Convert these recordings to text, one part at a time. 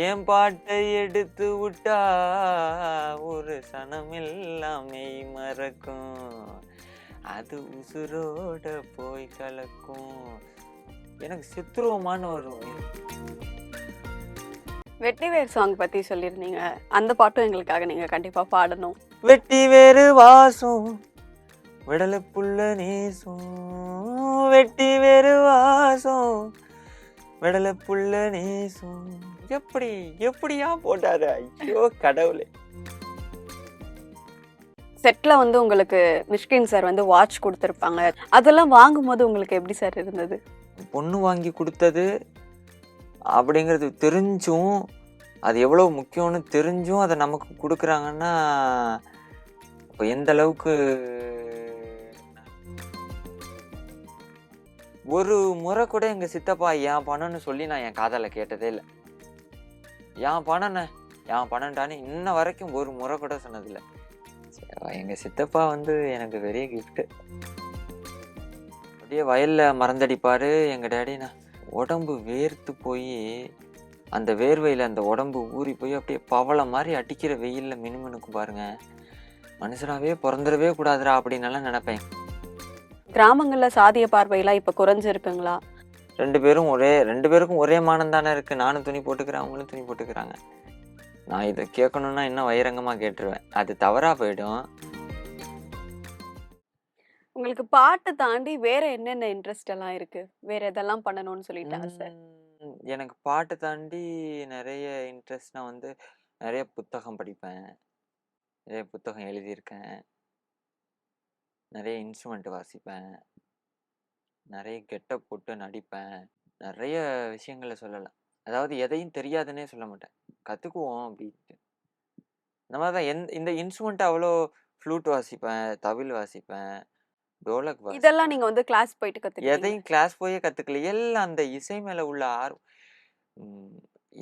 என் பாட்டை எடுத்து விட்டா ஒரு சனமெல்லாம் மெய் மறக்கும், அது உசுரோட போய் கலக்கும். எனக்கு சித்ருவமான ஒரு வெட்டிவேர் சாங் பத்தி சொல்லியிருந்தீங்க. அந்த பாட்டும் எங்களுக்காக நீங்க கண்டிப்பா பாடணும். வெட்டி வேறு வாசம் விடல புள்ள நேசம், வெட்டி வேறு வாசம் விடல புள்ள நேசம். எப்படியா போட்டாரு, ஐயோ கடவுளே. செட்ல வந்து உங்களுக்கு மிஷ்கின் சார் வந்து வாட்ச் கொடுத்துருப்பாங்க. அதெல்லாம் வாங்கும்போது உங்களுக்கு எப்படி சார் இருந்தது? பொண்ணு வாங்கி கொடுத்தது அப்படிங்கிறது தெரிஞ்சும், அது எவ்வளோ முக்கியம்னு தெரிஞ்சும் அதை நமக்கு கொடுக்குறாங்கன்னா இப்போ எந்த அளவுக்கு. ஒரு முறை கூட எங்கள் சித்தப்பா என் பணம்னு சொல்லி நான் என் காதலை கேட்டதே இல்லை. என் பணம்டான்னு இன்ன வரைக்கும் ஒரு முறை கூட சொன்னதில்லை. எங்கள் சித்தப்பா வந்து எனக்கு பெரிய கிஃப்ட்டு. அப்படியே வயலில் மறந்தடிப்பார் எங்கள் டேடினா. உடம்பு வேர்த்து போய் அந்த வேர்வையில் அந்த உடம்பு ஊறி போய் அப்படியே பவளை மாதிரி அடிக்கிற வெயிலில் மினுமினுக்கு பாருங்க. மனுஷனாவே பிறந்துடவே கூடாதுரா அப்படின்னலாம் நினைப்பேன். கிராமங்களில் சாதிய பார்வையெல்லாம் இப்போ குறைஞ்சிருக்குங்களா? ரெண்டு பேருக்கும் ஒரே மானம் தானே இருக்குது. நானும் துணி போட்டுக்கிறேன், அவங்களும் துணி போட்டுக்கிறாங்க. நான் இதை கேட்கணுன்னா இன்னும் வைரங்கமாக கேட்டுருவேன், அது தவறாக போயிடும். உங்களுக்கு பாட்டு தாண்டி வேற என்னென்ன இன்ட்ரெஸ்ட் எல்லாம் இருக்கு? வேற எதெல்லாம் பண்ணணும்னு சொல்லிட்டு ஆசை? எனக்கு பாட்டு தாண்டி நிறைய இன்ட்ரெஸ்ட்னா வந்து நிறைய புத்தகம் படிப்பேன், நிறைய புத்தகம் எழுதியிருக்கேன், நிறைய இன்ஸ்ட்ருமெண்ட் வாசிப்பேன், நிறைய கெட்டப் போட்டு நடிப்பேன், நிறைய விஷயங்களை சொல்லலாம். அதாவது எதையும் தெரியாதுன்னே சொல்ல மாட்டேன், கற்றுக்குவோம் அப்படின்ட்டு. இந்த மாதிரி தான் இந்த இன்ஸ்ட்ருமெண்ட் அவ்வளோ ஃப்ளூட் வாசிப்பேன், தவில் வாசிப்பேன், டோலக் வாசிப்பேன். இதெல்லாம் நீங்க வந்து கிளாஸ் போயிட்டு கத்துக்கிட்டீங்க? எதையும் கிளாஸ் போயே கற்றுக்கல. எல்லாம் அந்த இசை மேலே உள்ள ஆர்வம்.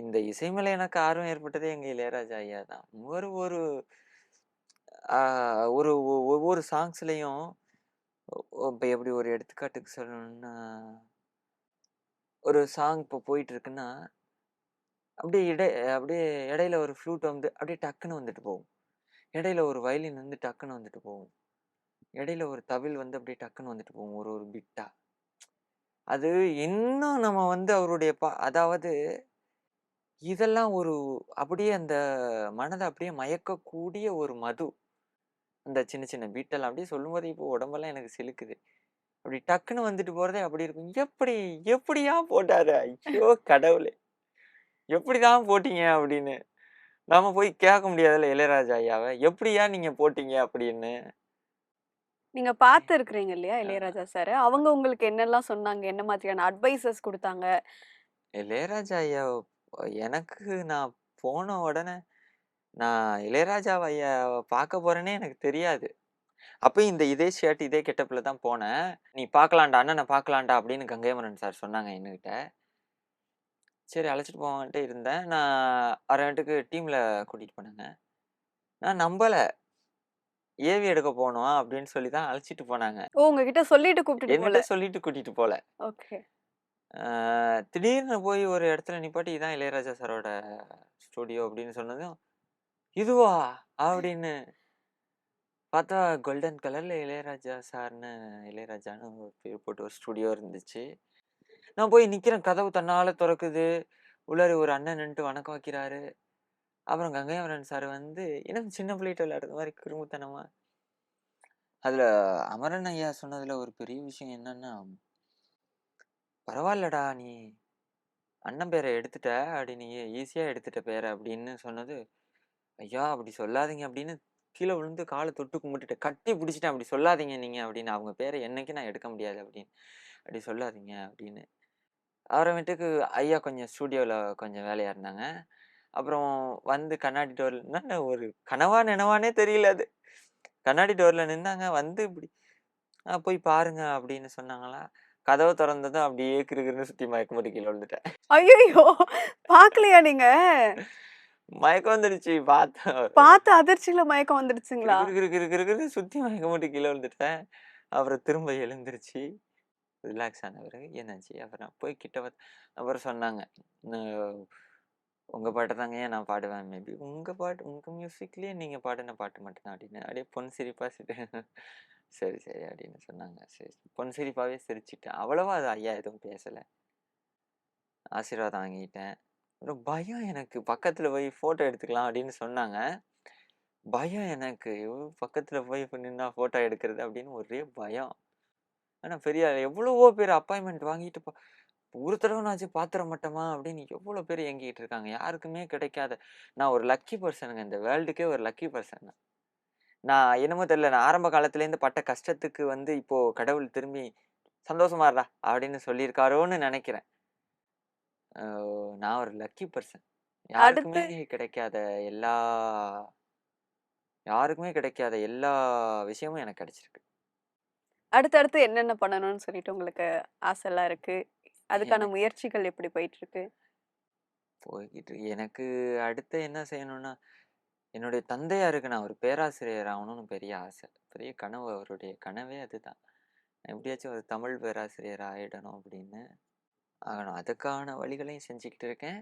இந்த இசை மேலே எனக்கு ஆர்வம் ஏற்பட்டதே எங்கள் இளையராஜா ஐயா தான். ஒரு ஒரு ஒவ்வொரு சாங்ஸ்லையும் இப்போ எப்படி ஒரு எடுத்துக்காட்டுக்கு சொல்லணும்னா, ஒரு சாங் இப்போ போயிட்டு இருக்குன்னா அப்படியே இடையில ஒரு ஃப்ளூட் வந்து அப்படியே டக்குன்னு வந்துட்டு போகும், இடையில ஒரு வயலின் வந்து டக்குன்னு வந்துட்டு போகும், இடையில ஒரு தவில் வந்து அப்படியே டக்குன்னு வந்துட்டு போகும், ஒரு ஒரு பிட்டா. அது இன்னும் நம்ம வந்து அவருடைய அதாவது இதெல்லாம் ஒரு அப்படியே அந்த மனதை அப்படியே மயக்கக்கூடிய ஒரு மது. அந்த சின்ன சின்ன பீட்டெல்லாம் அப்படியே சொல்லும்போது இப்போ உடம்பெல்லாம் எனக்கு சிலுக்குது. அப்படி டக்குன்னு வந்துட்டு போறதே அப்படி இருக்கும். எப்படியா போட்டாரு, ஐயோ கடவுளே, எப்படிதான் போட்டீங்க அப்படின்னு நாம போய் கேட்க முடியாதுல்ல இளையராஜா ஐயாவை, எப்படியா நீங்க போட்டீங்க அப்படின்னு. நீங்க பார்த்து இருக்கிறீங்க இல்லையா இளையராஜா சார்? அவங்க உங்களுக்கு என்னெல்லாம் சொன்னாங்க? என்ன மாதிரியான அட்வைசஸ் கொடுத்தாங்க? இளையராஜா ஐயா எனக்கு நான் போன உடனே நான் இளையராஜா ஐயாவை பார்க்க போறேன்னே எனக்கு தெரியாது. அப்போ இதே ஷர்ட் இதே கெட்டப்பில் தான் போனேன். நீ பார்க்கலாண்டா, அண்ணனை பார்க்கலாண்டா அப்படின்னு கங்கைமரன் சார் சொன்னாங்க என்கிட்ட. சரி அழைச்சிட்டு போவான்ட்டு இருந்தேன். நான் அரேண்டுக்கு டீமில் கூட்டிகிட்டு போனாங்க. நான் நம்பலை, ஏவி எடுக்க போகணும் அப்படின்னு சொல்லி தான் அழைச்சிட்டு போனாங்க. ஓ, உங்ககிட்ட சொல்லிட்டு கூப்பிட்டு என்கிட்ட சொல்லிட்டு கூட்டிகிட்டு போகல. ஓகே. திடீர்னு போய் ஒரு இடத்துல நிப்பாட்டி இதான் இளையராஜா சாரோட ஸ்டூடியோ அப்படின்னு சொன்னதும், இதுவா அப்படின்னு பார்த்தா கோல்டன் கலர்ல இளையராஜான்னு ஒரு பேர் போட்டு ஒரு ஸ்டுடியோ இருந்துச்சு. நான் போய் நிக்கிறேன், கதவு தன்னால திறக்குது, உள்ளார ஒரு அண்ணன் நின்னுட்டு வணக்கம் வைக்கிறாரு. அப்புறம் கங்கையமரன் சார் வந்து இன்னும் சின்ன பிள்ளைகிட்ட விளையாடுற மாதிரி குறும்புத்தனமா. அதுல அமரன் ஐயா சொன்னதுல ஒரு பெரிய விஷயம் என்னன்னா, பரவாயில்லடா நீ அண்ணன் பேரை எடுத்துட்ட, அப்படி நீ ஈஸியா எடுத்துட்ட பேரை அப்படின்னு சொன்னது. ஐயா அப்படி சொல்லாதீங்க அப்படின்னு கீழே விழுந்து காலை தொட்டு கும்பிட்டுட்டு கட்டி பிடிச்சிட்டேன். அப்படி சொல்லாதீங்க நீங்க அப்படின்னு, அவங்க பேரை என்னைக்கு நான் எடுக்க முடியாது அப்படின்னு, அப்படி சொல்லாதீங்க அப்படின்னு. அப்புறமேட்டுக்கு ஐயா கொஞ்சம் ஸ்டூடியோவில் கொஞ்சம் வேலையாக இருந்தாங்க. அப்புறம் வந்து கண்ணாடி டோரில் ஒரு கனவா நினவானே தெரியல, அது கண்ணாடி டோரில் நின்னாங்க. வந்து இப்படி போய் பாருங்க அப்படின்னு சொன்னாங்களா. கதவை திறந்ததும் அப்படியே கிருகிருன்னு சுற்றி மயக்கம் போட்டு கீழே விழுந்துட்டேன். ஐயோ, பார்க்கலையா நீங்க? மயக்கம் வந்துடுச்சு, பார்த்த அதிர்ச்சியில மயக்கம் வந்துடுச்சுங்களா? சுத்தி மயக்கம் போட்டு கீழே விழுந்துட்டேன். அப்புறம் திரும்ப எழுந்திருச்சு ரிலாக்ஸ் ஆன பிறகு என்னாச்சு, அப்புறம் போய் கிட்ட அப்புறம் சொன்னாங்க, உங்க பாட்ட தாங்க ஏன் நான் பாடுவேன். மேபி உங்க பாட்டு உங்க மியூசிக்லயே நீங்க பாடுன பாட்டு மட்டும் தான் அப்படின்னு. அப்படியே பொன் சிரிப்பா சரி, சரி அப்படின்னு சொன்னாங்க. சரி. பொன் சிரிப்பாவே சிரிச்சுட்டேன். அவ்வளவா அது ஐயா எதுவும் பேசல. ஆசீர்வாதம் வாங்கிட்டேன். ஒரு பயம் எனக்கு பக்கத்துல போய் ஃபோட்டோ எடுத்துக்கலாம் அப்படின்னு சொன்னாங்க. பயம் எனக்கு. ஐயோ! பக்கத்துல போய் இப்ப நின்னா ஃபோட்டோ எடுக்கிறது அப்படின்னு ஒரே பயம். ஆனா பெரிய எவ்வளவோ பேர் அப்பாயின்ட்மென்ட் வாங்கிட்டு ஒரு தடவனாச்சும் பாத்துற மாட்டோமா அப்படின்னு எவ்வளோ பேர் ஏங்கிட்டு இருக்காங்க. யாருக்குமே கிடைக்காத நான் ஒரு லக்கி பெர்சனுங்க. இந்த வேர்ல்டுக்கே ஒரு லக்கி பெர்சன் நான். நான் என்னமோ தெரியல. நான் ஆரம்ப காலத்துலேருந்து பட்ட கஷ்டத்துக்கு வந்து இப்போ கடவுள் திரும்பி "சந்தோஷமா இருடா" அப்படின்னு சொல்லியிருக்காரோன்னு நெனைக்கிறேன். அ நான் ஒரு லக்கி பெர்சன். யாருக்குமே அடுத்து கிடைக்காத எல்லா யாருக்குமே கிடைக்காத எல்லா விஷயமும் எனக்கு கிடைச்சிருக்கு. அடுத்தடுத்து என்னென்ன பண்ணணும்னு சொல்லிட்டு உங்களுக்கு ஆசைலாம் இருக்கு? அதுக்கான எனக்கு முயற்சிகள் எப்படி போயிட்டுருக்கு? போய்க்கிட்டு எனக்கு அடுத்து என்ன செய்யணும்னா, என்னுடைய தந்தையாருக்கு நான் ஒரு பேராசிரியர் ஆகணும்னு பெரிய ஆசை. பெரிய கனவு அவருடைய கனவே அதுதான். எப்படியாச்சும் ஒரு தமிழ் பேராசிரியர் ஆயிடணும் அப்படின்னு. ஆகணும். அதுக்கான வழிகளையும் செஞ்சுக்கிட்டு இருக்கேன்.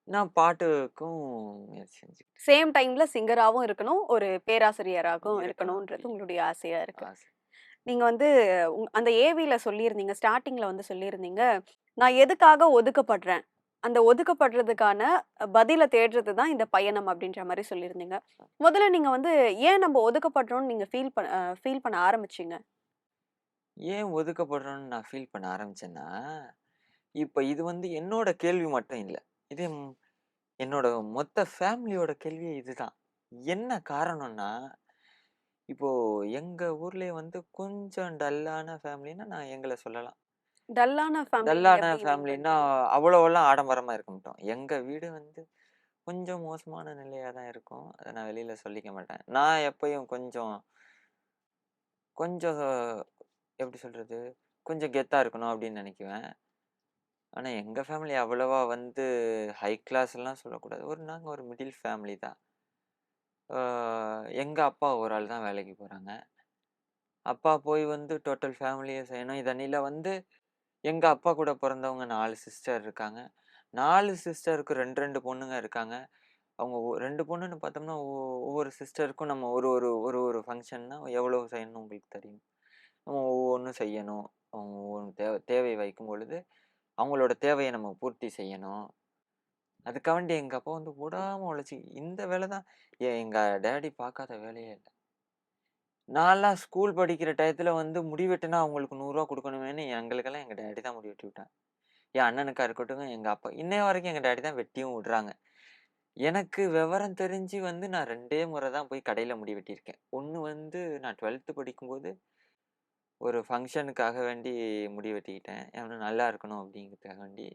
நான் பாட்டுக்கும் முயற்சி செஞ்சுக்கிட்டு இருக்கேன். சேம் டைம்ல சிங்கராவும் இருக்கணும், ஒரு பேராசிரியராகவும் இருக்கணும் இருக்கணும்ன்றது அப்படின்னு உங்களுடைய ஆசையா இருக்கு. ஆசை. நீங்க வந்து அந்த ஏவில சொல்லியிருந்தீங்க, ஸ்டார்ட்டிங்ல வந்து சொல்லியிருந்தீங்க, "நான் எதுக்காக ஒதுக்கப்படுறேன்? அந்த ஒதுக்கப்படுறதுக்கான பதில தேடுறது தான் இந்த பயணம்." அப்படின்ற மாரி சொல்லியிருந்தீங்க. முதல்ல நீங்க வந்து ஏன் நம்ம ஒதுக்கப்படுறோம்னு நீங்க ஃபீல் பண்ண ஆரம்பிச்சீங்க? ஏன் ஒதுக்கப்படுறோம்னு நான் ஃபீல் பண்ண ஆரம்பிச்சேன்னா, இப்ப இது வந்து என்னோட கேள்வி மட்டும் இல்ல. இது என்னோட மொத்த ஃபேமிலியோட கேள்வியே இதுதான். என்ன காரணம்னா, இப்போ எங்க ஊர்லயே வந்து கொஞ்சம் டல்லான ஃபேமிலின்னா நான் எங்கள சொல்லலாம். டல்லான ஃபேமிலின்னு டல்லான எப்படி ஃபேமிலின்னா மென்ஷன் பண்ணலாம்? அவ்வளவெல்லாம் ஆடம்பரமா இருக்க மாட்டோம். எங்க வீடு வந்து கொஞ்சம் மோசமான நிலையா தான் இருக்கும். அத நான் வெளியில சொல்லிக்க மாட்டேன். நான் எப்பயும் கொஞ்சம் கொஞ்சம் எப்படி சொல்றது? கொஞ்சம் கெத்தா இருக்கணும் அப்படின்னு நெனைக்குவேன். ஆனா எங்க ஃபேமிலி அவ்வளவா வந்து ஹை கிளாஸ்லாம் சொல்லக்கூடாது. நாங்க ஒரு மிடில் ஃபேமிலி தான். ஆ எங்க அப்பா ஒரு ஆள் தான் வேலைக்கு போறாங்க. அப்பா போய் வந்து டோட்டல் ஃபேமிலிய செய்யணும். இதனில வந்து எங்க அப்பா கூட பொறந்தவங்க 4 சிஸ்டர் இருக்காங்க. 4 சிஸ்டருக்கு 2, 2 பொண்ணுங்க இருக்காங்க. அவங்க 2 பொண்ணுன்னு பார்த்தோம்னா, ஒவ்வொரு சிஸ்டருக்கும் நம்ம ஒரு ஒரு ஒரு ஒரு ஃபங்ஷன்னா எவ்வளவு செய்யணும்னு உங்களுக்கு தெரியும். நம்ம ஒவ்வொன்னும் செய்யணும். அவங்க ஒவ்வொன்னு தேவை வைக்கும் பொழுது, அவங்களோட தேவைய நம்ம பூர்த்தி செய்யணும். அதுக்காண்டி எங்க அப்பா வந்து விடாம உழைச்சு இந்த வேலை தான் எங்க டாடி பார்க்காத வேலையே இல்ல. நான்லாம் ஸ்கூல் படிக்கிற டயத்துல வந்து முடி வெட்டுனா அவங்களுக்கு ரூ. 100 குடுக்கணுமேன்னு எங்களுக்கெல்லாம் எங்க டாடி தான் முடி வெட்டி விட்டாங்க. என் அண்ணனுக்கா இருக்கட்டும், எங்க அப்பா. இன்னைய வரைக்கும் எங்க டாடி தான் வெட்டியும் விடுறாங்க. எனக்கு விவரம் தெரிஞ்சு வந்து நான் 2டே முறை தான் போய் கடையில முடி வெட்டியிருக்கேன். ஒண்ணு வந்து நான் 12த் படிக்கும்போது ஒரு ஃபங்ஷனுக்காக வேண்டி முடி வெட்டிக்கிட்டேன். அவனும் நல்லா இருக்கணும் அப்படிங்கிறதுக்காக வேண்டி.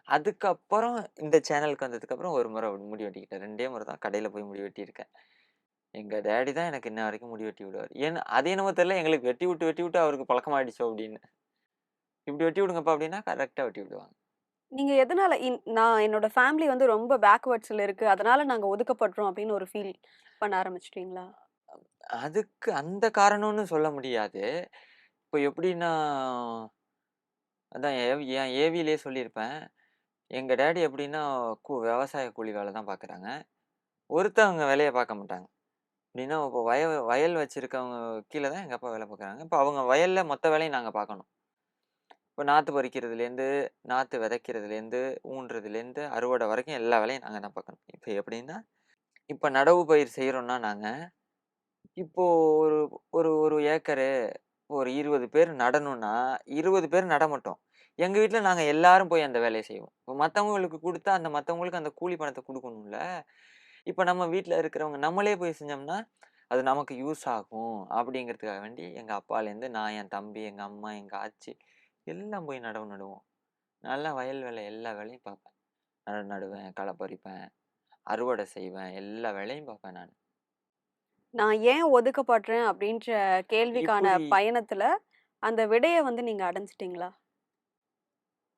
அதுக்கப்புறம் இந்த சேனலுக்கு வந்ததுக்கப்புறம் ஒரு முறை முடி வெட்டிக்கிட்டேன். 2டே முறை தான் கடையில போய் முடி வெட்டியிருக்கேன். எங்க டாடி தான் எனக்கு இன்ன வரைக்கும் முடி வெட்டி விடுவாரு. ஏன்னா அது என்னமோ தெரியல எங்களுக்கு வெட்டி விட்டு அவருக்கு பழக்கமாயிடுச்சோ அப்படின்னு. "இப்படி வெட்டி விடுங்கப்பா" அப்படின்னா கரெக்ட்டா வெட்டி விடுவாங்க. நீங்க எதனால நான் என்னோட ஃபேமிலி வந்து ரொம்ப பேக்வேர்ட்ஸ்ல இருக்கு. அதனால நாங்க ஒதுக்கப்படுறோம் அப்படின்னு ஒரு ஃபீல் பண்ண ஆரம்பிச்சுட்டீங்களா? அதுக்கு அந்த காரணம்னு சொல்ல முடியாது. இப்போ எப்படின்னா, அதான் என் ஏவிலயே சொல்லியிருப்பேன். எங்க டாடி எப்படின்னா, விவசாய கூலி வேலை தான் பார்க்குறாங்க. ஒருத்தவங்க வேலைய பார்க்க மாட்டாங்க. எப்படின்னா, இப்போ வயல் வச்சிருக்கவங்க கீழ தான் எங்க அப்பா வேலை பார்க்குறாங்க. இப்போ அவங்க வயல்ல மொத்த வேலையும் நாங்க பார்க்கணும். இப்போ நாத்து பறிக்கிறதுலேருந்து, நாத்து விதைக்கிறதுலேருந்து, ஊன்றதுலேருந்து, அறுவடை வரைக்கும் எல்லா வேலையும் நாங்க தான் பார்க்கணும். இப்போ எப்படின்னா, இப்போ நடவு பயிர் செய்றோம்னா நாங்க, இப்போ ஒரு ஒரு ஒரு ஏக்கரு ஒரு 20 பேர் நடணும்னா, 20 பேர் நட மாட்டோம். எங்க வீட்ல நாங்க எல்லாரும் போய் அந்த வேலைய செய்வோம். இப்ப மத்தவங்களுக்கு குடுத்தா, அந்த மத்தவங்களுக்கு அந்த கூலி பணத்த குடுக்கணும்ல. இப்ப நம்ம வீட்ல இருக்கிறவங்க நம்மளே போய் செஞ்சோம்னா, அது நமக்கு யூஸ் ஆகும் அப்படிங்கிறதுக்காக வேண்டி, எங்க அப்பாலேருந்து நான், என் தம்பி, எங்க அம்மா, எங்க ஆச்சி எல்லாம் போய் நடவு நடுவோம். நல்லா வயல் வேலை எல்லா வேலையும் பார்ப்பேன். நடுவேன், களை பறிப்பேன், அறுவடை செய்வேன், எல்லா வேலையும் பார்ப்பேன் நானு. நான் ஏன் ஒதுக்கப்படுறேன் அப்படின்ற கேள்விக்கான இப்படி பயணத்துல, அந்த விடைய வந்து நீங்க அடைஞ்சுட்டீங்களா?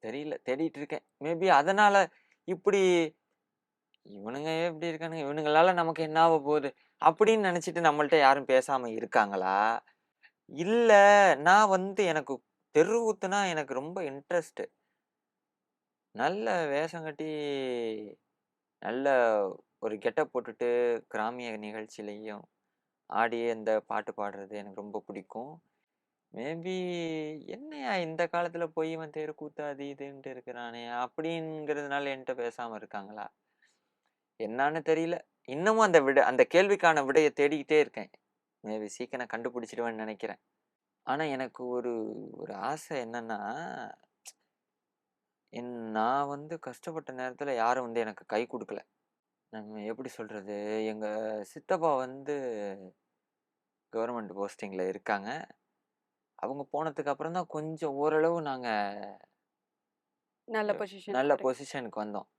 தெரியல. தேடிட்டு இருக்கேன். மேபி அதனால இப்படி இவனுங்க இப்படி இருக்கானுங்க. இவனுங்களால நமக்கு என்ன ஆவ போகுது? அப்படின்னு நினைச்சுட்டு நம்மள்ட்ட யாரும் பேசாம இருக்காங்களா? இல்ல நான் வந்து எனக்கு தெருக்கூத்துனா எனக்கு ரொம்ப இன்ட்ரெஸ்ட். நல்ல வேஷம் கட்டி நல்ல ஒரு கெட்டப் போட்டுட்டு கிராமிய நிகழ்ச்சியிலயும் ஆடியே இந்த பாட்டு பாடுறது எனக்கு ரொம்ப பிடிக்கும். மேபி என்னய்யா இந்த காலத்துல போய் இவன் தெருக்கூத்து அது இதுன்ட்டு இருக்கிறானே! அப்படிங்கிறதுனால என்ட்ட பேசாம இருக்காங்களா? என்னான்னு தெரியல. இன்னமும் அந்த கேள்விக்கான விடைய தேடிக்கிட்டே இருக்கேன். மேபி சீக்கிரம் கண்டுபிடிச்சிடுவேன்னு நெனைக்கிறேன். ஆனா எனக்கு ஒரு ஒரு ஆசை என்னன்னா, நான் வந்து கஷ்டப்பட்ட நேரத்துல யாரும் வந்து எனக்கு கை குடுக்கல. நம்ம எப்படி சொல்றது? எங்க சித்தப்பா வந்து கவர்மெண்ட் போஸ்டிங்ல இருக்காங்க. அவங்க போனதுக்கு அப்புறம் தான் கொஞ்சம் ஓரளவு நாங்க நல்ல அ பொசிஷனுக்கு நல்ல வரீங்க. பொசிஷனுக்கு வந்தோம்.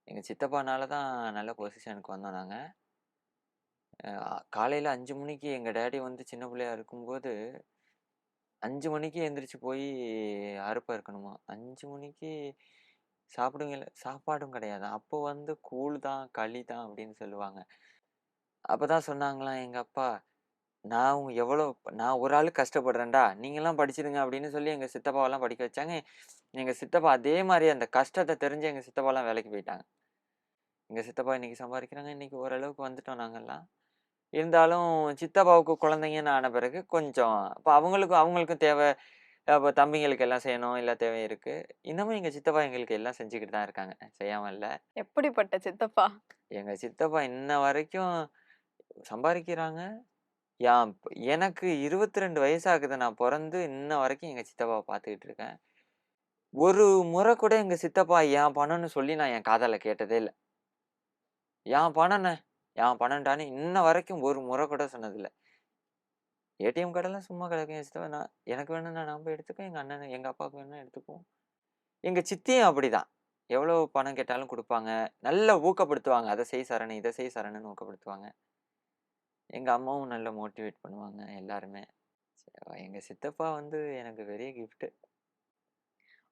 எங்க சித்தப்பானால தான் நல்ல பொசிஷனுக்கு வந்தோம் நாங்க. காலையில 5 மணிக்கு எங்க டாடி வந்து சின்ன பிள்ளையா இருக்கும்போது, 5 மணிக்கு எந்திரிச்சு போயி அறுப்பு அறுக்கணுமா. 5 மணிக்கு சாப்பாடும் கிடையாதாம். அப்போ வந்து கூழ் தான், களி தான் அப்படின்னு சொல்லுவாங்க. அப்பதான் சொன்னாங்களாம் எங்க அப்பா, நான் ஒரு ஆளு கஷ்டப்படுறேன்டா. நீங்கலாம் படிச்சிடுங்க அப்படின்னு சொல்லி எங்க சித்தப்பாவெல்லாம் படிக்க வச்சாங்க. எங்க சித்தப்பா அதே மாரி அந்த கஷ்டத்த தெரிஞ்சு எங்க சித்தப்பாலாம் வேலைக்கு போயிட்டாங்க. எங்க சித்தப்பா இன்னைக்கு சம்பாரிக்கிறாங்க. இன்னைக்கு ஓரளவுக்கு வந்துட்டோம் நாங்கலாம். இருந்தாலும் சித்தப்பாவுக்கு குழந்தைங்கன்னு ஆன பிறகு கொஞ்சம் அப்ப அவங்களுக்கும் தேவை. அப்ப தம்பிங்களுக்கு எல்லாம் செய்யணும். எல்லா தேவையும் இருக்கு. இன்னமும் எங்க சித்தப்பா எங்களுக்கு எல்லாம் செஞ்சுக்கிட்டு தான் இருக்காங்க. செய்யாம இல்ல. எப்படிப்பட்ட சித்தப்பா? எங்க சித்தப்பா இன்ன வரைக்கும் சம்பாரிக்கிறாங்க. எனக்கு 22 வயசு ஆகுது. நான் பொறந்து இன்ன வரைக்கும் எங்க சித்தப்பாவ பார்த்துக்கிட்டு இருக்கேன். ஒரு முறை கூட எங்க சித்தப்பா என் பணம்னு சொல்லி நான் என் காதால கேட்டதே இல்ல. என் பணம்ண்ணே, என் பணம்டான்னு இன்ன வரைக்கும் ஒரு முறை கூட சொன்னதில்ல. ஏடிஎம் கார்டெல்லாம் சும்மா கிடக்கும் என் சித்தப்பா. எனக்கு வேணும்னா நான் போய் எடுத்துக்குவேன். எங்க அப்பாவுக்கு வேணும்னா எடுத்துக்குவோம். எங்க சித்தியும் அப்படிதான். எவ்வளவு பணம் கேட்டாலும் குடுப்பாங்க. நல்லா ஊக்கப்படுத்துவாங்க. "அத செய் சரணு, இத செய் சரணுன்னு" ஊக்கப்படுத்துவாங்க. எங்க அம்மாவும் நல்லா மோட்டிவேட் பண்ணுவாங்க எல்லாருமே. எங்க சித்தப்பா வந்து எனக்கு பெரிய கிஃப்ட்.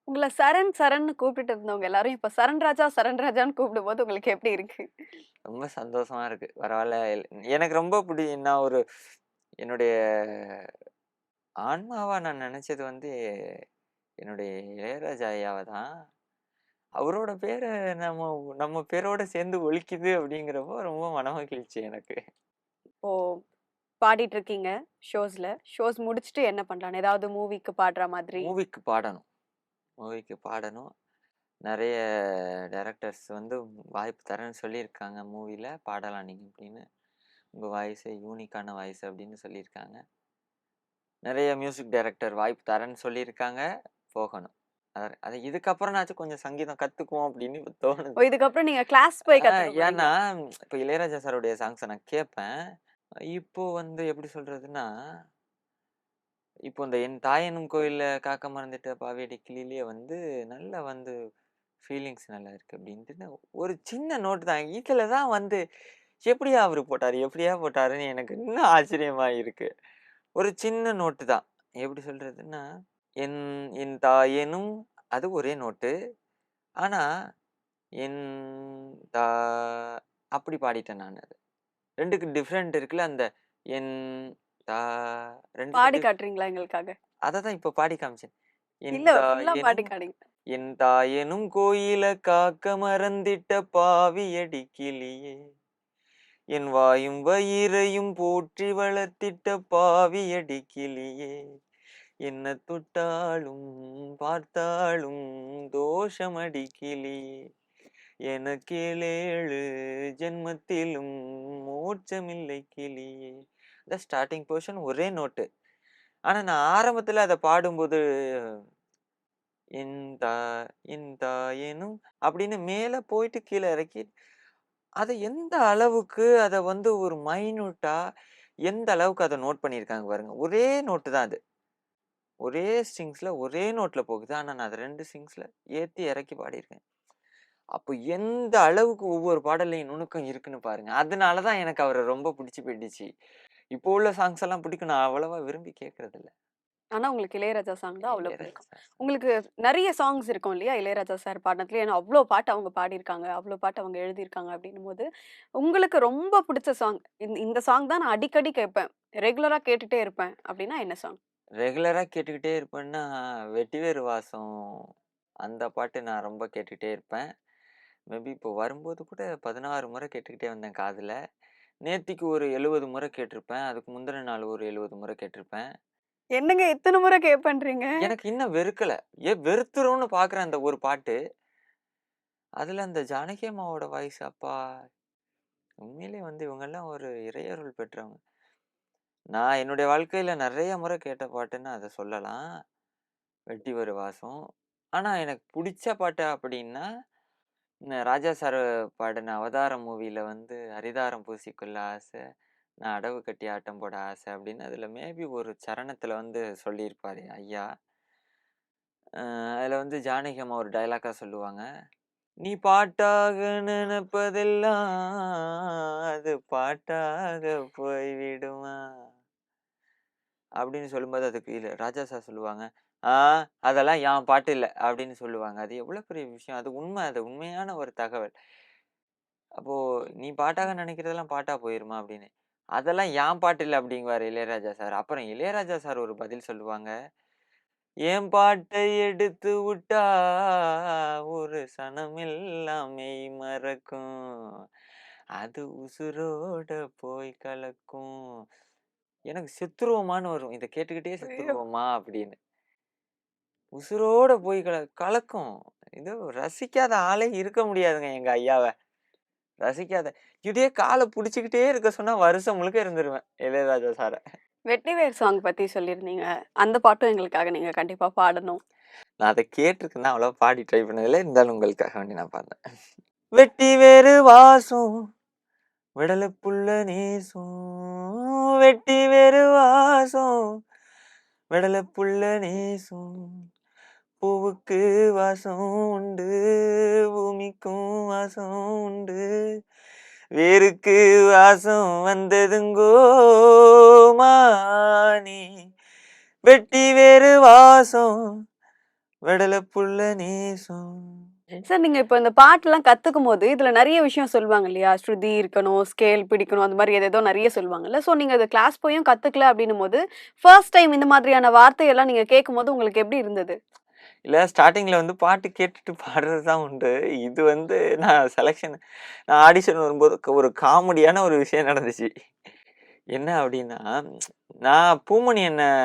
உங்கள சரண் சரண்ன்னு கூப்பிட்டுட்டு இருந்தவங்க எல்லாரும் இப்ப சரண் ராஜா, சரண் ராஜான்னு கூப்பிடும்போது உங்களுக்கு எப்படி இருக்கு? ரொம்ப சந்தோஷமா இருக்கு. பரவால்ல. எனக்கு ரொம்ப நான் என்னுடைய ஆன்மாவா நான் நெனச்சது வந்து என்னுடைய இளையராஜா ஐயாவ தான். அவரோட பேர நம்ம நம்ம பேரோட சேர்ந்து ஒலிக்குது அப்படிங்கிறப்போ ரொம்ப மனமகிழ்ச்சி எனக்கு. இப்போ பாடிட்டு இருக்கீங்க ஷோஸ்ல. ஷோஸ் முடிச்சுட்டு என்ன பண்ணலான்னு? ஏதாவது மூவிக்கு பாடுற மாதிரி? மூவிக்கு பாடணும். மூவிக்கு பாடணும். நெறைய டைரக்டர்ஸ் வந்து வாய்ப்பு தரேன்னு சொல்லியிருக்காங்க மூவில. பாடலாம் நீங்க அப்படின்னு. உங்க வாய்ஸே யூனிக்கான வாய்ஸ் அப்படின்னு சொல்லியிருக்காங்க. நெறைய மியூசிக் டைரக்டர் வாய்ப்பு தரேன்னு சொல்லியிருக்காங்க. போகணும். அது இதுக்கப்புறம்னாச்சும் கொஞ்சம் சங்கீதம் கத்துக்குவோம் அப்படின்னு இப்ப ஓ! தோணுது. இதுக்கப்புறம் நீங்க கிளாஸ் போய் கத்துக்க ஏன்னா, போறீங்க. இப்ப இளையராஜா சாருடைய சாங்ஸ நான் கேட்பேன். இப்போ வந்து எப்படி சொல்றதுன்னா, இப்போ இந்த "என் தாயெனும் கோயில்ல காக்க மறந்துட்ட பாவியடி கிளியிலேயே" வந்து நல்லா வந்து ஃபீலிங்ஸ் நல்லா இருக்கு அப்படின்ட்டுன்னு ஒரு சின்ன நோட் தான். இதுல தான் வந்து எப்படியா அவரு போட்டாரு? எப்படியா போட்டாருன்னு எனக்கு இன்னும் ஆச்சரியமா இருக்கு. ஒரு சின்ன நோட்டு தான். எப்படி சொல்றதுன்னா, என் என் தாயெனும் அது ஒரே நோட்டு. ஆனா, என் தா அப்படி பாடிட்டேன் நானு அது. 2க்கு டிஃபரெண்ட் இருக்குல்ல. அந்த என் தா 2க்கு பாடி காட்டுறீங்களா எங்களுக்காக? அததான் இப்ப பாடி காமிச்சேன். என் இல்ல ஃபுல்லா பாடி தாயெனும் காட்டுங்க. என் தாயெனும் கோயில காக்க மறந்திட்ட பாவியடி கிளியே. என் வாயும் வயிறையும் போற்றி வளர்த்திட்ட பாவியடி கிளியே. என்ன தொட்டாலும் பார்த்தாலும் தோஷமடி கிளியே. எனக்கேழேழு ஜென்மத்திலும் மோட்சமில்லை கிளியே. இந்த ஸ்டார்ட்டிங் போர்ஷன் ஒரே நோட்டு. ஆனா நான் ஆரம்பத்துல அத பாடும்போது இந்தா இந்தா எனும் அப்படின்னு மேல போயிட்டு கீழ இறக்கி, அத வந்து ஒரு மைன்யூட்டா எந்த அளவுக்கு அத நோட் பண்ணியிருக்காங்க பாருங்க. ஒரே நோட்டு தான் அது. ஒரே ஸ்ட்ரிங்ஸ்ல ஒரே நோட்ல போகுது. ஆனா நான் அத 2 ஸ்ட்ரிங்ஸ்ல ஏத்தி இறக்கி பாடியிருக்கேன். அப்போ எந்த அளவுக்கு ஒவ்வொரு பாடல்லையும் நுணுக்கம் இருக்குன்னு பாருங்க. அதனால தான் எனக்கு அவர ரொம்ப பிடிச்சு போயிடுச்சு. இப்போ உள்ள சாங்ஸ் எல்லாம் பிடிக்கும். நான் அவ்வளவா விரும்பி கேட்கறதில்ல. ஆனா உங்களுக்கு இளையராஜா சாங் தான் அவ்ளோ இளையராஜா பிடிக்கும். சாங்ஸ். உங்களுக்கு நெறைய சாங்ஸ் இருக்கும் இல்லையா? இளையராஜா சார் பாடுனதுல. ஏன்னா அவ்ளோ பாட்டு அவங்க பாடியிருக்காங்க. அவ்ளோ பாட்டு அவங்க எழுதியிருக்காங்க அப்டின்னும்போது, உங்களுக்கு ரொம்ப புடிச்ச சாங், இந்த சாங் தான் நான் அடிக்கடி கேட்பேன். ரெகுலரா கேட்டுட்டே இருப்பேன் அப்டின்னா என்ன சாங்? ரெகுலரா கேட்டுக்கிட்டே இருப்பேன்னா, வெட்டிவேறு வாசம் அந்த பாட்டு நான் ரொம்ப கேட்டுட்டே இருப்பேன். மேபி இப்போ வரும்போது கூட 16 முறை கேட்டுக்கிட்டே வந்தேன் காதுல. நேத்திக்கு ஒரு 70 முறை கேட்டிருப்பேன். அதுக்கு முந்தின நாள் ஒரு 70 முறை கேட்டிருப்பேன். என்னங்க இத்தன முறை கேட்பேன்றீங்க? எனக்கு இன்னும் வெறுக்கல. வெறுத்துரும்னு பார்க்குறேன் அந்த ஒரு பாட்டு. அதுல அந்த ஜானகி அம்மாவோட வாய்ஸ் அப்பா! உண்மையிலேயே வந்து இவங்கலாம் ஒரு இறையருள் பெற்றவங்க. நான் என்னுடைய வாழ்க்கையில நெறைய முறை கேட்ட பாட்டுன்னா அத சொல்லலாம். வெட்டி ஒரு வாசம். ஆனா எனக்கு புடிச்ச பாட்டு அப்படின்னா, ராஜா சார் பாடுன அவதாரம் மூவில வந்து "ஹரிதாரம் பூசிக்கொள்ள ஆசை, நான் அடவு கட்டி ஆட்டம் போட ஆசை" அப்படின்னு அதுல மேபி ஒரு சரணத்துல வந்து சொல்லியிருப்பாரு ஐயா. அ அதுல வந்து ஜானகி அம்மா ஒரு டயலாக்கா சொல்லுவாங்க. "நீ பாட்டாக நினைப்பதெல்லாம் அது பாட்டாக போய்விடுமா" அப்படின்னு சொல்லும்போது அதுக்கு ராஜா சார் சொல்லுவாங்க, "ஆ அதெல்லாம் என் பாட்டு இல்ல" அப்படின்னு சொல்லுவாங்க. அது எவ்வளோ பெரிய விஷயம். அது உண்மை. அது உண்மையான ஒரு தகவல். அப்போ "நீ பாட்டாக நினைக்கிறதெல்லாம் பாட்டா போயிருமா?" அப்படின்னு. "அதெல்லாம் என் பாட்டு இல்ல" அப்படிங்குவாரு இளையராஜா சார். அப்புறம் இளையராஜா சார் ஒரு பதில் சொல்லுவாங்க. "என் பாட்டை எடுத்து விட்டா ஒரு சனமெல்லாம் மெய் மறக்கும். அது உசுரோட போய் கலக்கும்." எனக்கு செத்துருவோமான்னு வரும். இத கேட்டுக்கிட்டே ஐயோ! செத்துருவோமா அப்படின்னு. உசுரோட போய் கலக்கும். இது ரசிக்காத ஆளே இருக்க முடியாதுங்க எங்க ஐயாவ. ரசிக்காத இப்படியே கால புடிச்சுக்கிட்டே இருக்க சொன்னா வருஷம் முழுக்க இருந்துருவேன். இளையராஜா சார. வெட்டிவேர் சாங் பத்தி சொல்லியிருந்தீங்க. அந்த பாட்டும் எங்களுக்காக நீங்க கண்டிப்பா பாடணும். நான் அத கேட்டுருக்கேன் தான் அவ்வளவா பாடி ட்ரை பண்ணதில்ல. இருந்தாலும் உங்களுக்காக வேண்டி நான் பாடுறேன். வெட்டி வேறு வாசம் விடல புள்ள நேசம் வெட்டி வேறு வாசம் விடல புள்ள நேசம் பூவுக்கு வாசம் உண்டு பூமிக்கும் வாசம் உண்டு வேருக்கு வாசம் வந்ததுங்கோ மானி வெட்டி வேறு வாசம் விடல புள்ள நேசம். சார் நீங்க இப்ப இந்த பாட்டுலாம் கத்துக்கும்போது, இதுல நெறைய விஷயம் சொல்லுவாங்க இல்லையா? ஸ்ருதி இருக்கணும், ஸ்கேல் பிடிக்கணும், அந்த மாரி ஏதேதோ நெறைய சொல்லுவாங்கல்ல. ஸோ நீங்க அத கிளாஸ் போயும் கத்துக்கல அப்டின்னும்போது, ஃபர்ஸ்ட் டைம் இந்த மாதிரியான வார்த்தையெல்லாம் நீங்க கேட்கும்போது உங்களுக்கு எப்படி இருந்தது? இல்ல ஸ்டார்ட்டிங்ல வந்து பாட்டு கேட்டுட்டு பாடுறது தான் உண்டு. இது வந்து நான் ஆடிஷன் வரும்போது ஒரு காமெடியான ஒரு விஷயம் நடந்துச்சு. என்ன அப்டின்னா, நான் பூமணி அண்ணன்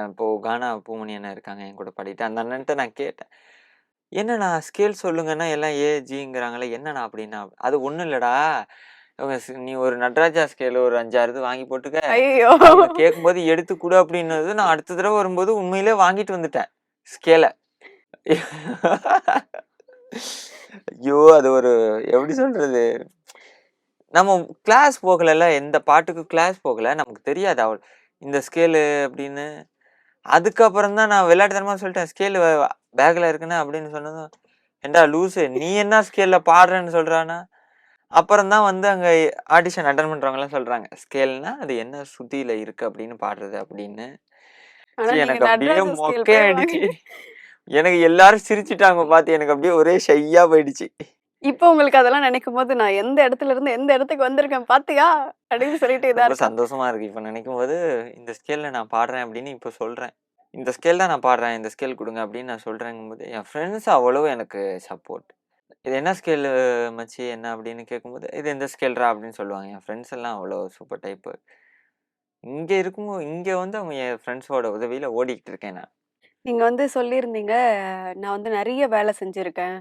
இப்போ கானா பூமணி அண்ணன் இருக்காங்க என் கூட பாடிட்டு. அந்த அண்ணன்ட்ட நான் கேட்டேன். "என்னண்ணா ஸ்கேல் சொல்லுங்கன்னா எல்லாம் ஏ, ஜிங்கிறாங்களே என்னண்ணா அப்டின்னா?" "அது ஒண்ணும் இல்லடா. இவங்க நீ ஒரு நடராஜா ஸ்கேல் ஒரு 5, 6 இது வாங்கி போட்டுக்க. ஐயய்யோ! அவங்க கேட்கும்போது எடுத்து குடு" அப்டின்னது நான் அடுத்த தடவ வரும்போது உண்மையிலேயே வாங்கிட்டு வந்துட்டேன். ஸ்கேல. ஐயோ! அது ஒரு எப்படி சொல்றது? நம்ம கிளாஸ் போகலல்ல. எந்த பாட்டுக்கும் கிளாஸ் போகல. நமக்கு தெரியாது இந்த ஸ்கேலு அப்படின்னு. அதுக்கப்புறம் தான் நான் விளையாட்டுத்தனமா சொல்லிட்டேன். ஸ்கேலு பேக்ல இருக்குண்ணே அப்படின்னு சொன்னதும், "ஏன்டா லூசு! நீ என்ன ஸ்கேல்ல பாடுறேன்னு சொல்றான்னா?" அப்புறம் தான் வந்து அங்க ஆடிஷன் அட்டெண்ட் பண்றவங்கலாம் சொல்றாங்க. ஸ்கேல்னா அது என்ன ஸ்ருதியில இருக்கு அப்படின்னு பாடுறது அப்படின்னு. ஆனா நீங்க எனக்கு அப்படியே நடராஜர் ஸ்கேல் போய் மொக்கையாயிடுச்சு. வாங்கி எனக்கு எல்லாரும் சிரிச்சுட்டாங்க பார்த்து. எனக்கு அப்படியே ஒரே ஷையா போயிடுச்சு. இப்போ உங்களுக்கு அதெல்லாம் நினைக்கும்போது, நான் எந்த இடத்துல இருந்து எந்த இடத்துக்கு வந்திருக்கேன் பாத்தியா? அப்படின்னு சொல்லிட்டு இதா ரொம்ப இருக்கா? சந்தோஷமா இருக்கு. இப்ப நினைக்கும்போது, இந்த ஸ்கேல்ல நான் பாடுறேன் அப்படின்னு இப்ப சொல்றேன். இந்த ஸ்கேல் தான் நான் பாடுறேன். இந்த ஸ்கேல் குடுங்க அப்படின்னு நான் சொல்றேங்கும்போது, என் ஃப்ரெண்ட்ஸ் அவ்வளவு எனக்கு சப்போர்ட். "இது என்ன ஸ்கேலு மச்சி என்ன?" அப்படின்னு கேட்கும்போது, "இது இந்த ஸ்கேல்றா" அப்படின்னு சொல்லுவாங்க. என் ஃப்ரெண்ட்ஸ் எல்லாம் அவ்வளோ சூப்பர் டைப்பு. இங்க வந்து அவங்க என் ஃப்ரெண்ட்ஸோட உதவியில ஓடிக்கிட்டு இருக்கேன் நான். நீங்க வந்து சொல்லியிருந்தீங்க, நான் வந்து நெறைய வேலை செஞ்சிருக்கேன்.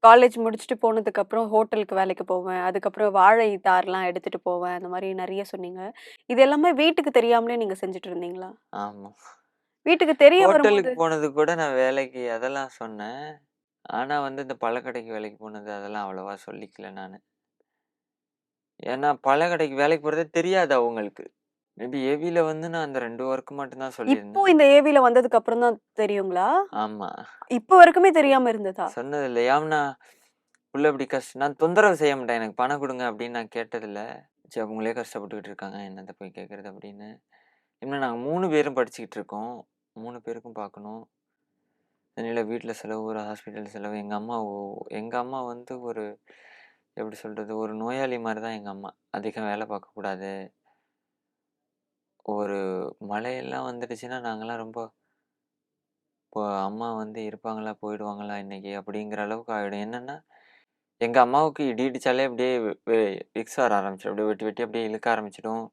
காலேஜ் முடிச்சுட்டு போனதுக்கப்புறம் ஹோட்டலுக்கு வேலைக்கு போவேன். அதுக்கப்புறம் வாழை தார்லாம் எடுத்துட்டு போவேன். அந்த மாரி நெறைய சொன்னீங்க. இது எல்லாமே வீட்டுக்கு தெரியாமலே நீங்க செஞ்சுட்டு இருந்தீங்களா? ஆமா. வீட்டுக்கு தெரிய ஹோட்டலுக்கு வரும்போது போனது கூட நான் வேலைக்கு அதெல்லாம் சொன்னேன். ஆனா வந்து இந்த பழக்கடைக்கு வேலைக்கு போனது அதெல்லாம் அவ்வளவா சொல்லிக்கல நானு. ஏன்னா பழக்கடைக்கு வேலைக்கு போறதே தெரியாது அவங்களுக்கு. மேபி ஏவில வந்து நான் அந்த 2 ஒர்க் மட்டும் தான் இப்போ சொல்லியிருந்தேன். இந்த ஏவில வந்ததுக்கு அப்புறம் தான் தெரியுங்களா? ஆமா. இப்போ வரைக்குமே தெரியாம இருந்ததா? சொன்னதில்ல. ஏம்னா, புள்ள இப்படி நான் தொந்தரவு செய்ய மாட்டேன். எனக்கு பணம் குடுங்க அப்படின்னு நான் கேட்டதில்ல. சரி அவங்களே கஷ்டப்பட்டுக்கிட்டு இருக்காங்க. என்னத்த போய் கேட்கறது அப்படின்னு. இன்னும் நாங்க 3 பேரும் படிச்சுக்கிட்டு இருக்கோம். 3 பேருக்கும் பார்க்கணும். அதனால வீட்ல செலவு, ஒரு ஹாஸ்பிட்டல் செலவு. எங்க அம்மா வந்து ஒரு எப்படி சொல்றது? ஒரு நோயாளி மாரி தான் எங்க அம்மா. அதிகம் வேலை பார்க்கக்கூடாது. ஒரு மழையெல்லாம் வந்துடுச்சுன்னா நாங்கலாம் ரொம்ப இப்போ அம்மா வந்து இருப்பாங்களா? போயிடுவாங்களா இன்னைக்கு? அப்படிங்கிற அளவுக்கு ஆயிடும். என்னன்னா, எங்க அம்மாவுக்கு இடி இடிச்சாலே அப்படியே விக்ஸ் வர ஆரம்பிச்சிடும். அப்படியே வெட்டி வெட்டி அப்படியே இழுக்க ஆரம்பிச்சிடும்.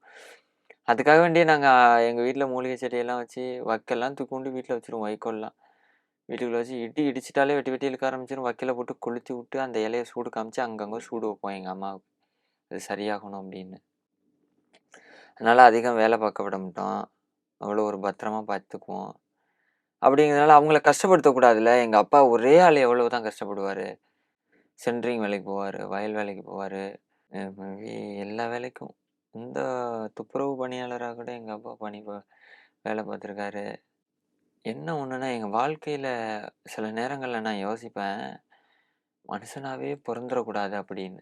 அதுக்காக வேண்டியே நாங்க எங்க வீட்ல மூலிகை செடியெல்லாம் வச்சு வக்கெல்லாம் தூக்கி வீட்ல வச்சுருவோம் வைக்கோல்லாம். வீட்டுக்குள்ள வச்சு இடி இடிச்சிட்டாலே வெட்டி வெட்டி இழுக்க ஆரம்பிச்சிரும். வக்கீல போட்டு கொளுத்தி விட்டு அந்த இலைய சூடு காமிச்சு அங்கங்க சூடு வைப்போம் எங்க அம்மாவுக்கு. அது சரியாகணும் அப்படின்னு. அதனால அதிகம் வேலை பார்க்க விட மாட்டோம். அவ்வளோ ஒரு பத்திரமா பார்த்துக்குவோம். அப்படிங்கிறதுனால அவங்கள கஷ்டப்படுத்தக்கூடாதுல்ல. எங்க அப்பா ஒரே ஆள் எவ்வளவுதான் கஷ்டப்படுவாரு. சென்ட்ரிங் வேலைக்கு போவாரு, வயல் வேலைக்கு போவாரு. எல்லா வேலைக்கும். இந்த துப்புரவு பணியாளரா கூட எங்க அப்பா வேலை பார்த்துருக்காரு. என்ன ஒண்ணுன்னா, எங்க வாழ்க்கையில சில நேரங்கள்ல நான் யோசிப்பேன், மனுஷனாவே பொறந்துறக்கூடாது அப்படின்னு.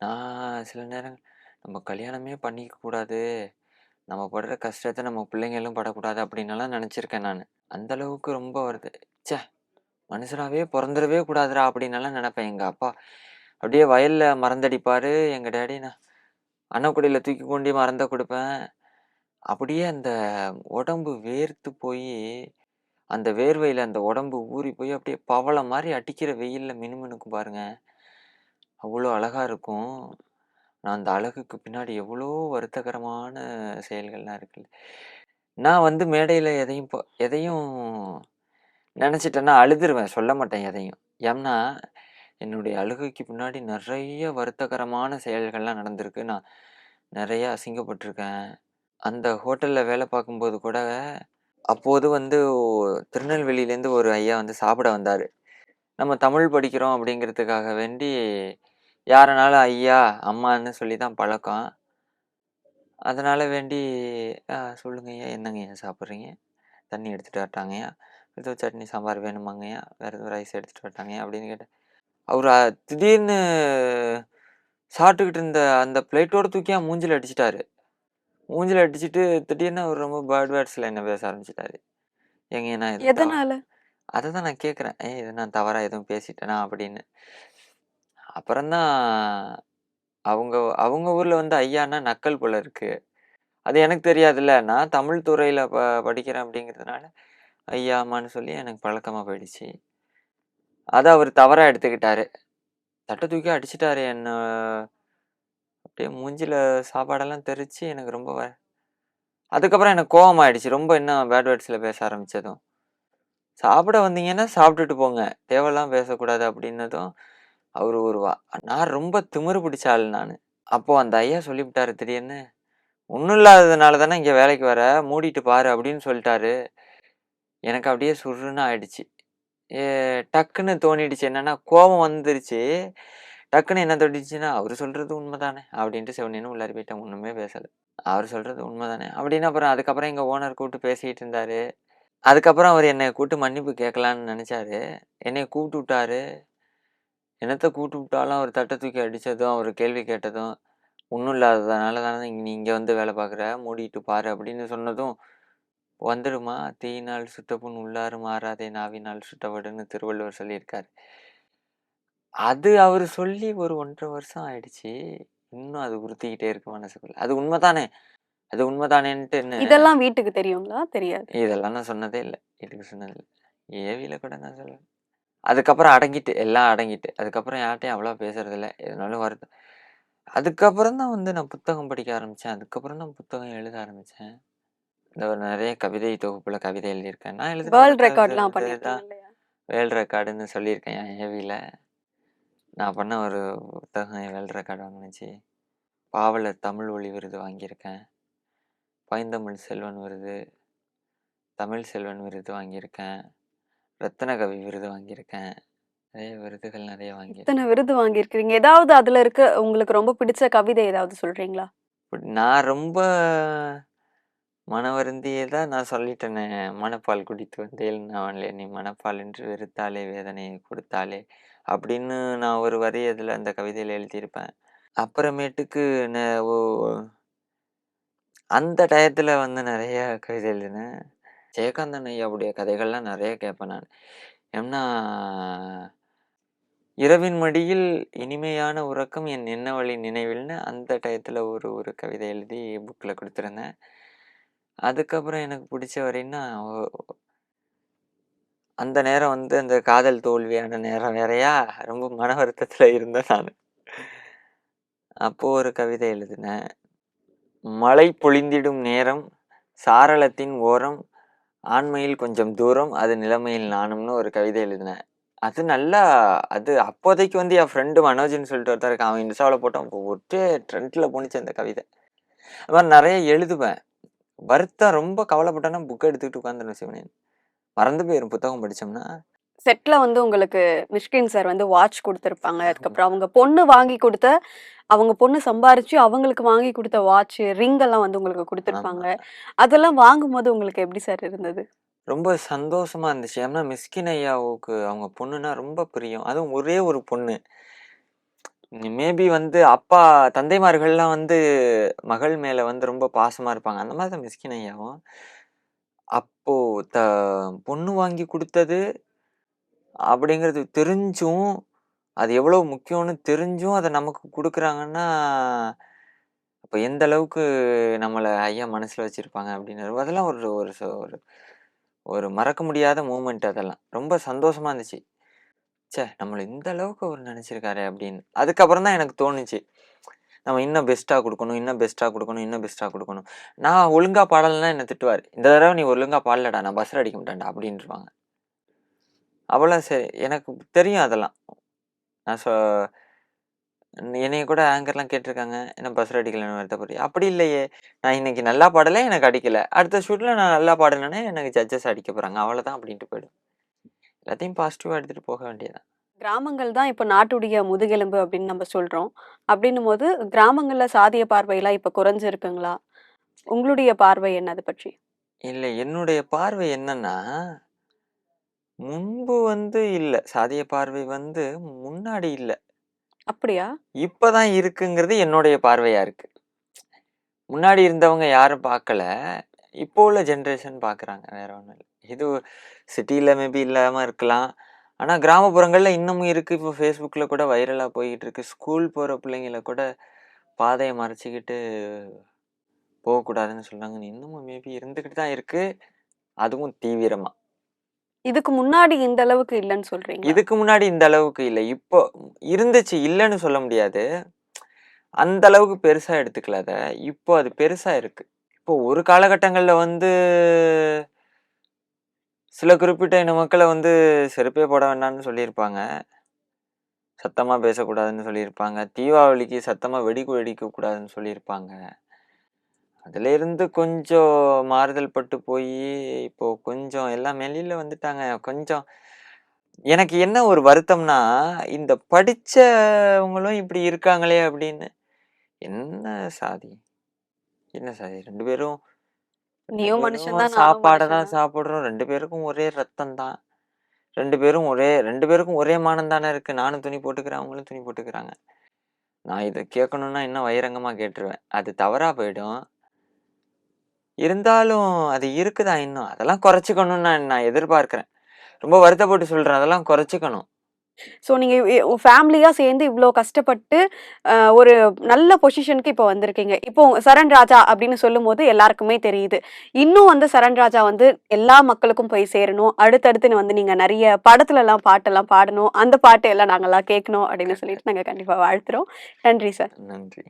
நான் சில நேரம் நம்ம கல்யாணமே பண்ணிக்க கூடாது. நம்ம படுற கஷ்டத்த நம்ம பிள்ளைங்களும் படக்கூடாது அப்படின்னெல்லாம் நெனச்சிருக்கேன் நானு. அந்த அளவுக்கு ரொம்ப வருது. ச்சே! மனுஷனாவே பொறந்துறவே கூடாதுடா அப்படின்னெல்லாம் நெனப்பேன். எங்க அப்பா அப்படியே வயல்ல மருந்தடிப்பாரு. எங்க டாடி நான் அன்னக்கூடையில தூக்கி கொண்டு மருந்த குடுப்பேன். அப்படியே அந்த உடம்பு வேர்த்து போயி, அந்த வேர்வையில அந்த உடம்பு ஊறி போய் அப்படியே பவளம் மாரி அடிக்கிற வெயில்ல மினுமினுக்கும் பாருங்க. அவ்வளோ அழகா இருக்கும். நான் அந்த அழகுக்கு பின்னாடி எவ்வளோ வருத்தகரமான செயல்கள்லாம் இருக்குல்ல. நான் வந்து மேடையில எதையும் நெனச்சுட்டேன்னா அழுதுருவேன். சொல்ல மாட்டேன் எதையும். ஏன்னா, என்னுடைய அழுகைக்கு பின்னாடி நெறைய வருத்தகரமான செயல்கள்லாம் நடந்திருக்கு. நான் நெறைய அசிங்கப்பட்டுருக்கேன். அந்த ஹோட்டல்ல வேலை பார்க்கும்போது கூட, அப்போது வந்து திருநெல்வேலியிலேருந்து ஒரு ஐயா வந்து சாப்பிட வந்தாரு. நம்ம தமிழ் படிக்கிறோம் அப்படிங்கிறதுக்காக வேண்டி, யாரனாலும் ஐயா, அம்மான்னு சொல்லி தான் பழக்கம். அதனால வேண்டி, சொல்லுங்கய்யா, என்னங்கய்யா சாப்பிட்றீங்க? தண்ணி எடுத்துட்டு வரட்டாங்கய்யா? எதுவும் சட்னி, சாம்பார் வேணுமாங்கய்யா? வேற எதுவும் ரைஸ் எடுத்துட்டு வரட்டாங்கய்யா? அப்படின்னு கேட்டேன். அவரு திடீர்னு சாப்பிட்டுக்கிட்டு இருந்த அந்த பிளேட்டோட தூக்கி என் மூஞ்சில அடிச்சுட்டாரு. மூஞ்சில அடிச்சுட்டு திடீர்னு அவரு ரொம்ப பேட் வேர்ட்ஸ்ல என்ன பேச ஆரம்பிச்சுட்டாரு. ஏங்க நான் எதுவும் எதனால? அததான் நான் கேட்குறேன். இது நான் தவறா எதுவும் பேசிட்டேனா? அப்படின்னு. அப்புறம் தான் அவங்க அவங்க ஊர்ல வந்து ஐயான்னா நக்கல் போல இருக்கு. அது எனக்கு தெரியாதுல்ல. நான் தமிழ் துறையில படிக்கிறேன் அப்படிங்கிறதுனால, ஐயா, அம்மான்னு சொல்லி எனக்கு பழக்கமா போயிடுச்சு. அத அவரு தவறா எடுத்துக்கிட்டாரு. தட்ட தூக்கி அடிச்சுட்டாரு என்ன. அப்படியே மூஞ்சில சாப்பாடெல்லாம் தெறிச்சு எனக்கு ரொம்ப அதுக்கப்புறம் எனக்கு கோவமாயிடுச்சு. ரொம்ப இன்னும் பேட் வேர்ட்ஸ்ல பேச ஆரம்பிச்சதும். சாப்பிட வந்தீங்கன்னா சாப்பிட்டுட்டு போங்க. தேவையில்லாம பேசக்கூடாது அப்படின்னதும், அவரு ஒரு நான் ரொம்ப திமிரு பிடிச்ச ஆள் நானு. அப்போ அந்த ஐயா சொல்லிப்புட்டாரு திடீர்னு, "ஒண்ணும் இல்லாததுனால தானே இங்க வேலைக்கு வர, மூடிட்டு பாரு" அப்படின்னு சொல்லிட்டாரு. எனக்கு அப்படியே சுர்ருன்னு ஆயிடுச்சு. எ டக்குன்னு தோணிடுச்சு என்னன்னா, கோவம் வந்துருச்சு. டக்குன்னு என்ன தோணிடுச்சுன்னா, "அவரு சொல்றது உண்மைதானே" அப்படின்ட்டு செவனேன்னு உள்ளார போயிட்டேன். ஒண்ணுமே பேசல. அவரு சொல்றது உண்மைதானே அப்படின்னு அப்புறம் அதுக்கப்புறம் எங்க ஓனர் கூப்பிட்டு பேசிட்டு இருந்தாரு. அதுக்கப்புறம் அவரு என்னைய கூப்பிட்டு மன்னிப்பு கேட்கலான்னு நெனச்சாரு. என்னைய கூப்பிட்டு விட்டாரு. என்னத்த கூப்பிட்டு விட்டாலும் அவர் தட்ட தூக்கி அடிச்சதும், அவரு கேள்வி கேட்டதும், "ஒண்ணும் இல்லாததுனால தானே நீ இங்க வந்து வேலை பார்க்குற, மூடிட்டு பாரு" அப்படின்னு சொன்னதும், "வந்துடுமா தீயினால் சுட்ட புண் உள்ளாறும் ஆறாதே நாவினால் சுட்டவடுன்னு" திருவள்ளுவர் சொல்லியிருக்காரு. அது அவரு சொல்லி ஒரு 1 1/2 வருஷம் ஆயிடுச்சு. இன்னும் அது உறுத்திக்கிட்டே இருக்கு மனசுக்குள்ள. அது உண்மைதானே, அது உண்மைதானேன்ட்டுன்னு இதெல்லாம் வீட்டுக்கு தெரியுங்களா? தெரியாது. இதெல்லாம் நான் சொன்னதே இல்ல. வீட்டுக்கு சொன்னது இல்ல. ஏவில கூட நான் சொல்லல. அதுக்கப்புறம் அடங்கிட்டு, எல்லாம் அடங்கிட்டு. அதுக்கப்புறம் யார்ட்டயும் அவ்வளவா பேசுறதில்ல. எதுனாலும் வருத்தம். அதுக்கப்புறம் தான் வந்து நான் புத்தகம் படிக்க ஆரம்பிச்சேன். அதுக்கப்புறம் தான் புத்தகம் எழுத ஆரம்பிச்சேன். இந்த ஒரு நெறைய கவிதை தொகுப்புல கவிதை எழுதியிருக்கேன். நான் எழுதின ஒரு வேர்ல்ட் ரெக்கார்ட்லாம் கவிதை பண்ணியிருக்கீங்க தான் இல்லையா? வேர்ல்ட் ரெக்கார்டுன்னு சொல்லியிருக்கேன் என் ஏவில. நான் பண்ண ஒரு புத்தகம் வேர்ல்ட் ரெக்கார்ட் வாங்குனுச்சு. பாவலர் தமிழ் ஒலி விருது வாங்கியிருக்கேன். பைந்தமிழ் செல்வன் விருது, தமிழ் செல்வன் விருது வாங்கியிருக்கேன். ரத்தினகவி விருது வாங்கியிருக்கேன். நெறைய விருதுகள் நெறைய இத்தன வாங்கியிருக்கேன். விருது வாங்கியிருக்கிறீங்க. ஏதாவது அதுல இருக்க உங்களுக்கு ரொம்ப பிடிச்ச கவிதை ஏதாவது சொல்றீங்களா? நான் ரொம்ப மனவருந்தியே தான் நான் சொல்லிட்டேனே. "மனப்பால் குடித்து வந்தேல் நாவலே நீ மனப்பால் என்று வெறுத்தாலே வேதனையை கொடுத்தாலே" அப்படின்னு நான் ஒரு வரி அதில அந்த கவிதையில எழுதியிருப்பேன். அப்புறமேட்டுக்கு ந ஒ அந்த டயத்துல வந்து நெறைய கவிதை எழுதினேன். ஜெயகாந்தன் ஐயாவுடைய கதைகள்லாம் நெறைய கேட்பேன் நானு. ஏன்னா, "இரவின் மடியில் இனிமையான உறக்கம் என் எண்ணவழி நினைவில்னு" அந்த டயத்துல ஒரு ஒரு கவிதை எழுதி புக்ல குடுத்திருந்தேன். அதுக்கப்புறம் எனக்கு பிடிச்ச வரின்னா, அந்த நேரம் வந்து அந்த காதல் தோல்வியான நேரம் வேறயா, ரொம்ப மன வருத்தத்துல இருந்தேன் நானு. அப்போ ஒரு கவிதை எழுதினேன். மழை பொழிந்திடும் நேரம், சாரளத்தின் ஓரம், ஆண்மையில் கொஞ்சம் தூரம், அது நிலைமையில் நானும்னு ஒரு கவிதை எழுதினேன். அது நல்லா அது அப்போதைக்கு வந்து என் ஃப்ரெண்டு மனோஜ்ன்னு சொல்லிட்டு ஒருத்தன் இருக்கான். அவன் இன்ஸ்டால போட்டான். ஒரே ட்ரெண்ட்ல போணுச்சு அந்த கவிதை. அது மாரி நெறைய எழுதுவேன். வருத்தம் ரொம்ப கவலைப்பட்டேன்னா புக் எடுத்துக்கிட்டு உட்காந்துருவேன் சிவனேன்னு. மறந்து போயிரும் புத்தகம் படிச்சோம்னா. செட்ல வந்து உங்களுக்கு மிஷ்கின் சார் வந்து வாட்ச் குடுத்திருப்பாங்க. அதுக்கப்புறம் அவங்க பொண்ணு வாங்கி குடுத்த அவங்க பொண்ணு சம்பாரிச்சு அவங்களுக்கு வாங்கி குடுத்த வாட்ச், ரிங் எல்லாம் வந்து உங்களுக்கு குடுத்திருப்பாங்க. ஆமா. அதெல்லாம் வாங்கும்போது உங்களுக்கு எப்படி சார் இருந்தது? ரொம்ப சந்தோஷமா இருந்துச்சு. ஏன்னா மிஸ்கின் ஐயாவுக்கு அவங்க பொண்ணுன்னா ரொம்ப பிரியம். அதுவும் ஒரே ஒரு பொண்ணு. மேபி வந்து அப்பா தந்தைமார்கள்லாம் வந்து மகள் மேல வந்து ரொம்ப பாசமா இருப்பாங்க. அந்த மாரி தான் மிஸ்கின் ஐயாவும். அப்போ த பொண்ணு வாங்கி குடுத்தது அப்படிங்கிறது தெரிஞ்சும், அது எவ்வளோ முக்கியம்னு தெரிஞ்சும் அத நமக்கு குடுக்குறாங்கன்னா, அப்ப எந்த அளவுக்கு நம்மள ஐயா மனசுல வச்சிருப்பாங்க அப்படின்னு. அதெல்லாம் ஒரு ஒரு ஒரு ஒரு மறக்க முடியாத மூமெண்ட் அதெல்லாம். ரொம்ப சந்தோஷமா இருந்துச்சு. ச்சே! நம்மள இந்த அளவுக்கு அவரு நெனச்சிருக்காரே அப்படின்னு. அதுக்கப்புறம் தான் எனக்கு தோணுச்சு. நம்ம இன்னும் பெஸ்ட்டா குடுக்கணும், இன்னும் பெஸ்ட்டா குடுக்கணும், இன்னும் பெஸ்ட்டா குடுக்கணும். நான் ஒழுங்கா பாடலன்னா என்ன திட்டுவாரு. இந்த தடவ நீ ஒழுங்கா பாடலடா, நான் பஸ்ஸர் அடிக்க மாட்டேன்டா அப்படின்ருவாங்க. அப்பலாம் சரி எனக்கு தெரியும் அதெல்லாம். நான் என்னைய கூட ஆங்கர்லாம் கேட்டுருக்காங்க. என்ன பஸ்ஸர் அடிக்கலன்னு வருத்தப்படுறியா? அப்படி இல்லையே! நான் இன்னைக்கு நல்லா பாடல, எனக்கு அடிக்கல. அடுத்த ஷூட்ல நான் நல்லா பாடுனேன்னா, எனக்கு ஜட்ஜஸ் அடிக்க போறாங்க. அவ்வளோதான் அப்படின்ட்டு போயிடுவேன். எல்லாத்தையும் பாசிட்டிவா எடுத்துட்டு போக வேண்டியது தான். கிராமங்கள் தான் இப்ப நாட்டுடைய முதுகெலும்பு அப்படின்னு நம்ம சொல்றோம். அப்படின்னும்போது கிராமங்கள்ல சாதிய பார்வைலாம் இப்ப குறைஞ்சிருக்குங்களா? உங்களுடைய பார்வை என்ன அது பற்றி? இல்ல என்னுடைய பார்வை என்னன்னா, முன்பு வந்து இல்ல. சாதிய பார்வை வந்து முன்னாடி இல்ல. அப்படியா? இப்ப தான் இருக்குங்கிறது என்னுடைய பார்வையா இருக்கு. முன்னாடி இருந்தவங்க யாரும் பார்க்கல. இப்போ உள்ள ஜெனரேஷன் பார்க்குறாங்க. வேற ஒண்ணும் இல்ல. இது சிட்டில மேபி இல்லாம இருக்கலாம். ஆனா கிராமப்புறங்கள்ல இன்னமும் இருக்கு. இப்போ Facebookல கூட வைரலா போயிட்டு இருக்கு. ஸ்கூல் போற பிள்ளைங்கள கூட பாதைய மறைச்சுக்கிட்டு போகக்கூடாதுன்னு சொல்றாங்க. இன்னமும் மேபி இருந்துகிட்டு தான் இருக்கு. அதுவும் தீவிரமா. இதுக்கு முன்னாடி இந்த அளவுக்கு இல்லன்னு சொல்றீங்களா? இதுக்கு முன்னாடி இந்த அளவுக்கு இல்ல. இப்போ இருந்துச்சு. இல்லன்னு சொல்ல முடியாது. அந்த அளவுக்கு பெருசா எடுத்துக்கல அத. இப்போ அது பெருசா இருக்கு. இப்போ ஒரு காலகட்டங்கள்ல வந்து சில குறிப்பிட்ட இன மக்கள வந்து செருப்பே போட வேண்டாம்னு சொல்லியிருப்பாங்க. சத்தமா பேசக்கூடாதுன்னு சொல்லியிருப்பாங்க. தீபாவளிக்கு சத்தமா வெடிக்க கூடாதுன்னு சொல்லியிருப்பாங்க. அதிலேருந்து கொஞ்சம் மாறுதல் பட்டு போயி, இப்போ கொஞ்சம் எல்லாம் வெளில வந்துட்டாங்க. கொஞ்சம் எனக்கு என்ன ஒரு வருத்தம்னா, இந்த படிச்சவங்களும் இப்படி இருக்காங்களே அப்படின்னு. என்ன சாதி? என்ன சாதி? 2 பேரும் 2 நீயும் பேரும் மனுஷன் தான், நானும் சாப்பாட மனுஷன் தான் தான். சாப்பிடுறோம். 2 பேருக்கும் ஒரே ரத்தம் தான். 2 பேருக்கும் ஒரே மானம் தானே இருக்கு. நானும் துணி போட்டுக்கிறேன், அவங்களும் துணி போட்டுக்கிறாங்க. நான் இத கேட்கணும்னா இன்னும் பகிரங்கமா கேட்டுருவேன். அது தவறா போயிடும். இருந்தாலும் அது இருக்குதா இன்னும். அதெல்லாம் குறைச்சுக்கணும்னு நான் நான் எதிர்பார்க்கிறேன். ரொம்ப வருத்தப்பட்டு சொல்றேன். அதெல்லாம் குறைச்சுக்கணும். ஸோ நீங்க ஃபேமிலியா சேர்ந்து இவ்ளோ கஷ்டப்பட்டு ஒரு நல்ல பொசிஷனுக்கு இப்போ வந்திருக்கீங்க. இப்போ சரண் ராஜா அப்படின்னு சொல்லும்போது எல்லாருக்குமே தெரியுது. இன்னும் வந்து சரண் ராஜா வந்து எல்லா மக்களுக்கும் போய் சேரணும். அடுத்தடுத்து வந்து நீங்க நெறைய படத்துலலாம் பாட்டெல்லாம் பாடணும். அந்த பாட்டு எல்லாம் நாங்கலாம் கேட்கணும் அப்படின்னு சொல்லிட்டு நாங்க கண்டிப்பா வாழ்த்துறோம். நன்றி சார். நன்றி.